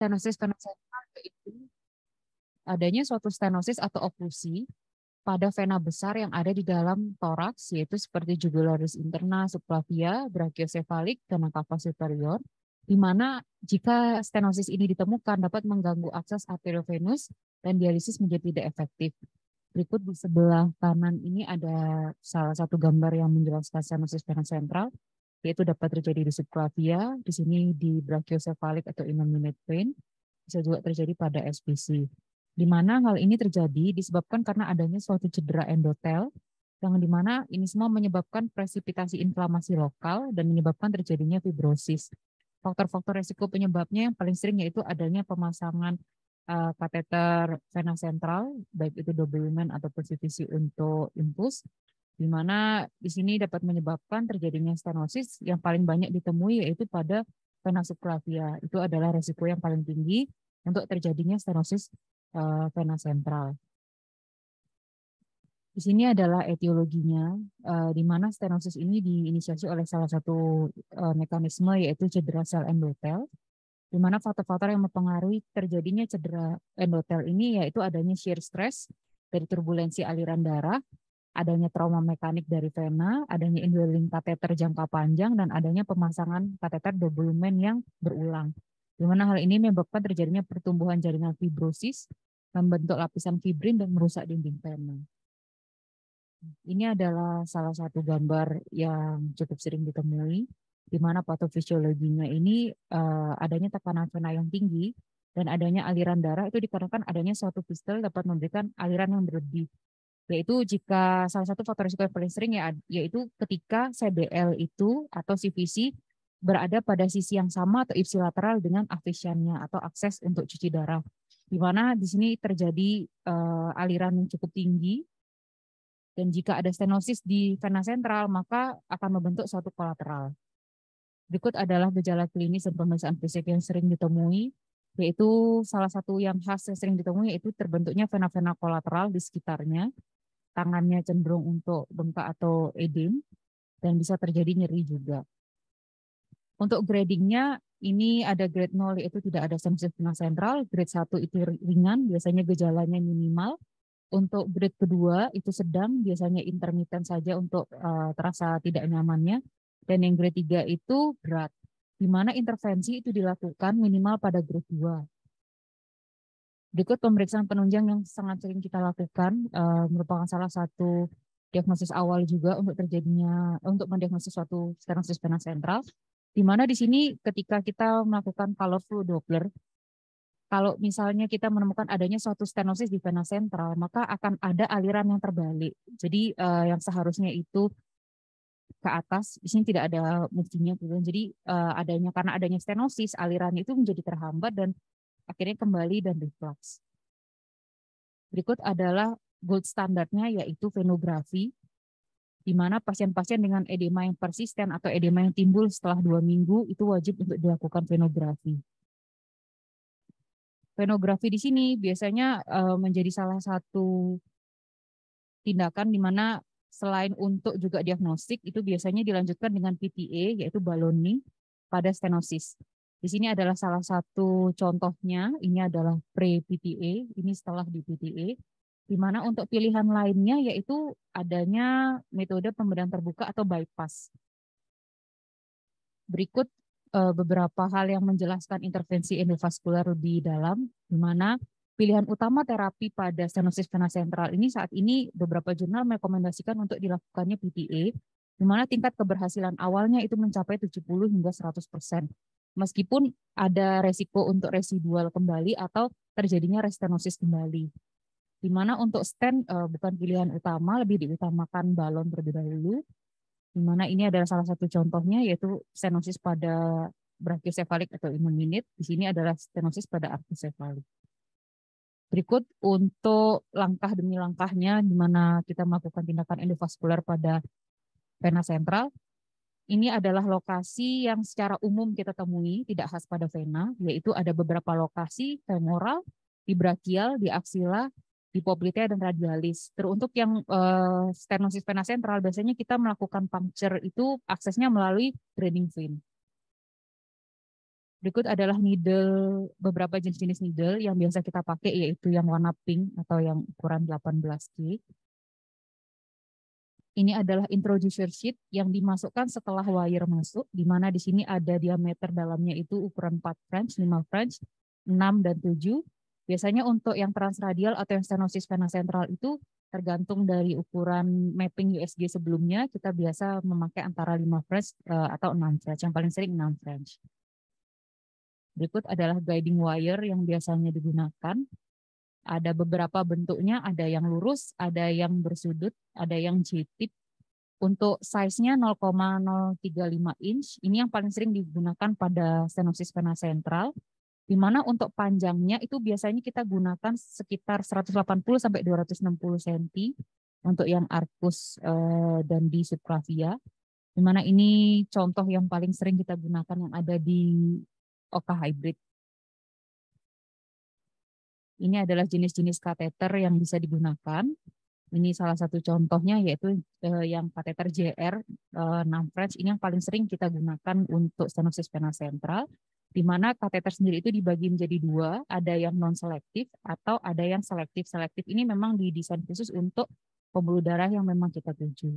Stenosis vena sentral itu adanya suatu stenosis atau oklusi pada vena besar yang ada di dalam toraks, yaitu seperti jugularis interna, subclavia, brachiosefalik, dan cava superior, di mana jika stenosis ini ditemukan dapat mengganggu akses arteriovenus dan dialisis menjadi tidak efektif. Berikut di sebelah kanan ini ada salah satu gambar yang menjelaskan stenosis vena sentral, yaitu dapat terjadi di subclavia, di sini di brachiosefalik atau innominate vein, bisa juga terjadi pada SPC. Di mana hal ini terjadi disebabkan karena adanya suatu cedera endotel, yang di mana ini semua menyebabkan presipitasi inflamasi lokal dan menyebabkan terjadinya fibrosis. Faktor-faktor resiko penyebabnya yang paling sering yaitu adanya pemasangan kateter vena sentral, baik itu double lumen atau CVC untuk infus, di mana di sini dapat menyebabkan terjadinya stenosis yang paling banyak ditemui yaitu pada vena subclavia. Itu adalah resiko yang paling tinggi untuk terjadinya stenosis vena sentral. Di sini adalah etiologinya, di mana stenosis ini diinisiasi oleh salah satu mekanisme yaitu cedera sel endotel, di mana faktor-faktor yang mempengaruhi terjadinya cedera endotel ini yaitu adanya shear stress dari turbulensi aliran darah, adanya trauma mekanik dari vena, adanya indwelling kateter jangka panjang, dan adanya pemasangan kateter double lumen yang berulang. Di mana hal ini menyebabkan terjadinya pertumbuhan jaringan fibrosis, membentuk lapisan fibrin dan merusak dinding vena. Ini adalah salah satu gambar yang cukup sering ditemui, di mana patofisiologinya ini adanya tekanan vena yang tinggi dan adanya aliran darah itu dikarenakan adanya suatu fistel dapat memberikan aliran yang berlebih. Yaitu jika salah satu faktor risiko yang paling sering yaitu ketika CBL itu atau CVC berada pada sisi yang sama atau ipsilateral dengan afisiannya atau akses untuk cuci darah. Di mana di sini terjadi aliran yang cukup tinggi. Dan jika ada stenosis di vena sentral, maka akan membentuk suatu kolateral. Berikut adalah gejala klinis dan pemeriksaan fisik yang sering ditemui, yaitu salah satu yang khas yang sering ditemui yaitu terbentuknya vena-vena kolateral di sekitarnya, tangannya cenderung untuk bengkak atau edem, dan bisa terjadi nyeri juga. Untuk gradingnya, ini ada grade 0 yaitu tidak ada stenosis vena sentral, grade 1 itu ringan, biasanya gejalanya minimal. Untuk grade kedua itu sedang, biasanya intermittent saja untuk terasa tidak nyamannya. Dan yang grade 3 itu berat, di mana intervensi itu dilakukan minimal pada grade 2. Berikut pemeriksaan penunjang yang sangat sering kita lakukan, merupakan salah satu diagnosis awal juga untuk mendiagnosis suatu stenosis vena sentral, di mana di sini ketika kita melakukan colorful Doppler, kalau misalnya kita menemukan adanya suatu stenosis di vena sentral, maka akan ada aliran yang terbalik. Jadi yang seharusnya itu ke atas, di sini tidak ada mestinya. Jadi karena adanya stenosis, aliran itu menjadi terhambat dan akhirnya kembali dan reflux. Berikut adalah gold standarnya yaitu venografi, di mana pasien-pasien dengan edema yang persisten atau edema yang timbul setelah 2 minggu itu wajib untuk dilakukan venografi. Venografi di sini biasanya menjadi salah satu tindakan di mana selain untuk juga diagnostik itu biasanya dilanjutkan dengan PTA yaitu ballooning pada stenosis. Di sini adalah salah satu contohnya, ini adalah pre-PTA, ini setelah di PTA, di mana untuk pilihan lainnya yaitu adanya metode pembedaan terbuka atau bypass. Berikut beberapa hal yang menjelaskan intervensi endovaskular lebih dalam, di mana pilihan utama terapi pada stenosis vena sentral ini saat ini beberapa jurnal merekomendasikan untuk dilakukannya PTA, di mana tingkat keberhasilan awalnya itu mencapai 70 hingga 100%. Meskipun ada resiko untuk residual kembali atau terjadinya restenosis kembali. Di mana untuk stent bukan pilihan utama, lebih diutamakan balon terlebih dahulu. Di mana ini adalah salah satu contohnya yaitu stenosis pada brachiosefalik atau innominate. Di sini adalah stenosis pada arthrocephalic. Berikut untuk langkah demi langkahnya di mana kita melakukan tindakan endovaskular pada vena sentral. Ini adalah lokasi yang secara umum kita temui, tidak khas pada vena, yaitu ada beberapa lokasi femoral, di brachial, di aksila, di poplitea dan radialis. Teruntuk yang stenosis vena sentral biasanya kita melakukan puncture itu aksesnya melalui draining vein. Berikut adalah needle, beberapa jenis-jenis needle yang biasa kita pakai, yaitu yang warna pink atau yang ukuran 18G. Ini adalah introducer sheet yang dimasukkan setelah wire masuk, di mana di sini ada diameter dalamnya itu ukuran 4 French, 5 French, 6 dan 7. Biasanya untuk yang transradial atau yang stenosis vena sentral itu tergantung dari ukuran mapping USG sebelumnya, kita biasa memakai antara 5 French atau 6 French, yang paling sering 6 French. Berikut adalah guiding wire yang biasanya digunakan. Ada beberapa bentuknya, ada yang lurus, ada yang bersudut, ada yang J-tip. Untuk size-nya 0,035 inch, ini yang paling sering digunakan pada stenosis vena sentral, di mana untuk panjangnya itu biasanya kita gunakan sekitar 180 sampai 260 cm untuk yang arcus dan di subclavia, di mana ini contoh yang paling sering kita gunakan yang ada di Oka Hybrid. Ini adalah jenis-jenis kateter yang bisa digunakan. Ini salah satu contohnya yaitu yang kateter JR 6 French. Ini yang paling sering kita gunakan untuk stenosis vena sentral, di mana kateter sendiri itu dibagi menjadi dua, ada yang non-selektif atau ada yang selektif. Selektif ini memang didesain khusus untuk pembuluh darah yang memang kita tuju.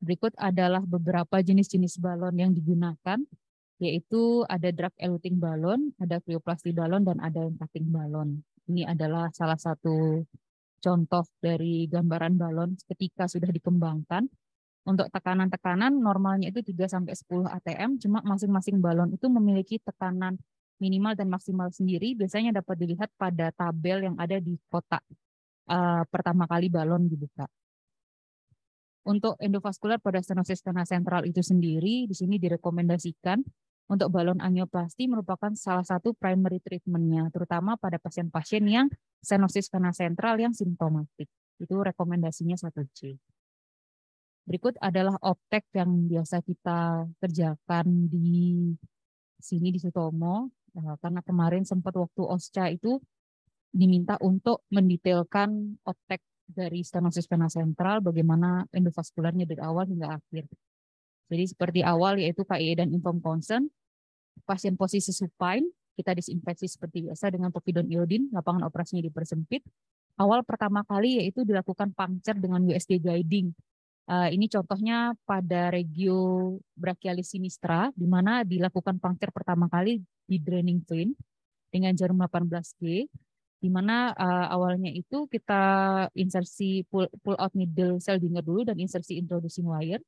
Berikut adalah beberapa jenis-jenis balon yang digunakan, yaitu ada drug eluting balon, ada krioplasti balon, dan ada cutting balon. Ini adalah salah satu contoh dari gambaran balon ketika sudah dikembangkan. Untuk tekanan-tekanan normalnya itu 3-10 atm, cuma masing-masing balon itu memiliki tekanan minimal dan maksimal sendiri, biasanya dapat dilihat pada tabel yang ada di kotak pertama kali balon dibuka. Untuk endovaskular pada stenosis vena sentral itu sendiri, di sini direkomendasikan untuk balon angioplasti merupakan salah satu primary treatment-nya, terutama pada pasien-pasien yang stenosis vena sentral yang simptomatik. Itu rekomendasinya 1C. Berikut adalah optek yang biasa kita kerjakan di sini di Sutomo, karena kemarin sempat waktu OSCA itu diminta untuk mendetailkan optek dari stenosis vena sentral, bagaimana endovaskularnya dari awal hingga akhir. Jadi seperti awal yaitu KIE dan inform consent, pasien posisi supine, kita disinfeksi seperti biasa dengan povidone iodin, lapangan operasinya dipersempit. Awal pertama kali yaitu dilakukan puncture dengan USG guiding. Ini contohnya pada regio brachialis sinistra, di mana dilakukan puncture pertama kali di draining vein dengan jarum 18G, di mana awalnya itu kita insersi pull out needle Seldinger dulu dan insersi introducing wire,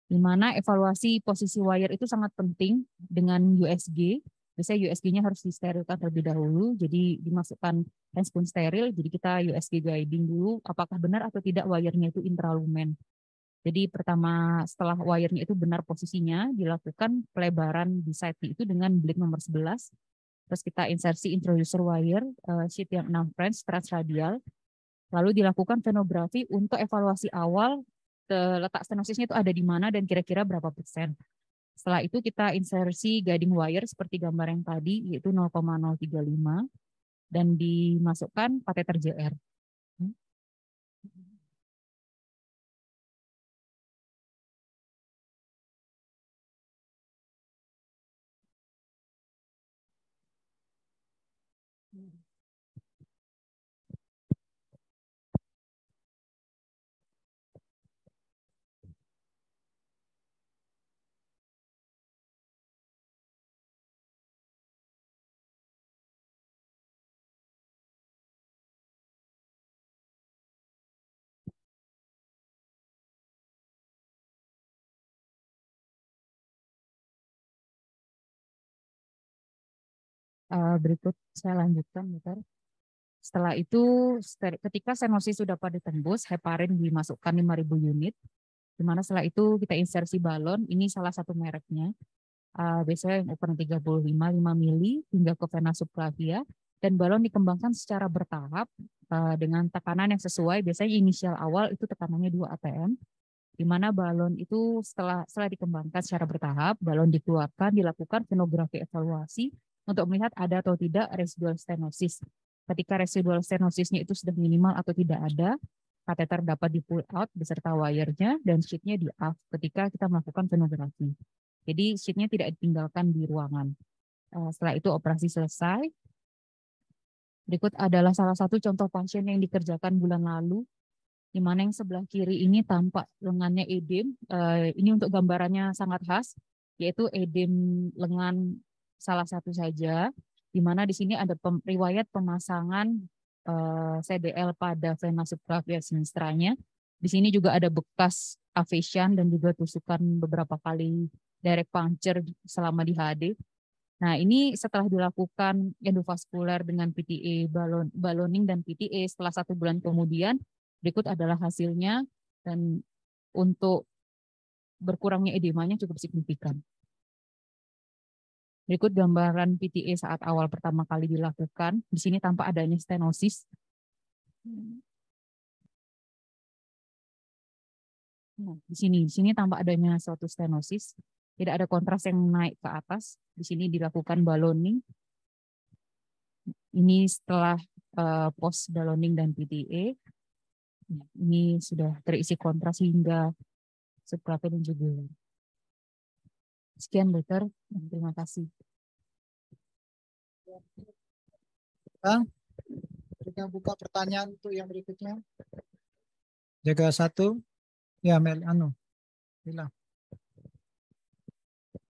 di mana evaluasi posisi wire itu sangat penting dengan USG. Biasanya USG-nya harus disterilkan terlebih dahulu, jadi dimasukkan handspoon steril, jadi kita USG guiding dulu, apakah benar atau tidak wire-nya itu intralumen. Jadi pertama setelah wire-nya itu benar posisinya, dilakukan pelebaran di site itu dengan blade nomor 11, terus kita insersi introducer wire sheet yang 6 French transradial, lalu dilakukan venografi untuk evaluasi awal letak stenosisnya itu ada di mana dan kira-kira berapa persen. Setelah itu kita insersi guiding wire seperti gambar yang tadi, yaitu 0,035 dan dimasukkan kateter JR. Berikut saya lanjutkan, bentar. Setelah itu, ketika stenosis sudah pada tembus, heparin dimasukkan 5.000 unit, di mana setelah itu kita insersi balon, ini salah satu mereknya, biasanya yang ukuran 35, 5 mili hingga ke vena subclavia, dan balon dikembangkan secara bertahap dengan tekanan yang sesuai, biasanya inisial awal itu tekanannya 2 atm, di mana balon itu setelah dikembangkan secara bertahap, balon dikeluarkan, dilakukan venografi evaluasi untuk melihat ada atau tidak residual stenosis. Ketika residual stenosisnya itu sudah minimal atau tidak ada, kateter dapat di pull out beserta wire-nya dan sheet-nya di off ketika kita melakukan venografi. Jadi sheetnya tidak ditinggalkan di ruangan. Setelah itu operasi selesai. Berikut adalah salah satu contoh pasien yang dikerjakan bulan lalu, di mana yang sebelah kiri ini tampak lengannya edem. Ini untuk gambarannya sangat khas, yaitu edem lengan salah satu saja, di mana di sini ada riwayat pemasangan CDL pada vena subclavian sinistranya. Di sini juga ada bekas avesian dan juga tusukan beberapa kali direct puncture selama di HD. Nah, ini setelah dilakukan endovaskuler dengan PTA, balloning dan PTA setelah 1 bulan kemudian, berikut adalah hasilnya dan untuk berkurangnya edemanya cukup signifikan. Berikut gambaran PTA saat awal pertama kali dilakukan. Di sini tampak adanya stenosis. Nah, di sini tampak adanya suatu stenosis. Tidak ada kontras yang naik ke atas. Di sini dilakukan balloning. Ini setelah post balloning dan PTA. Ini sudah terisi kontras hingga subclavian dan jugular. Sekian dokter, terima kasih. Kita buka pertanyaan untuk yang berikutnya. Jaga 1, ya Mel, bilang.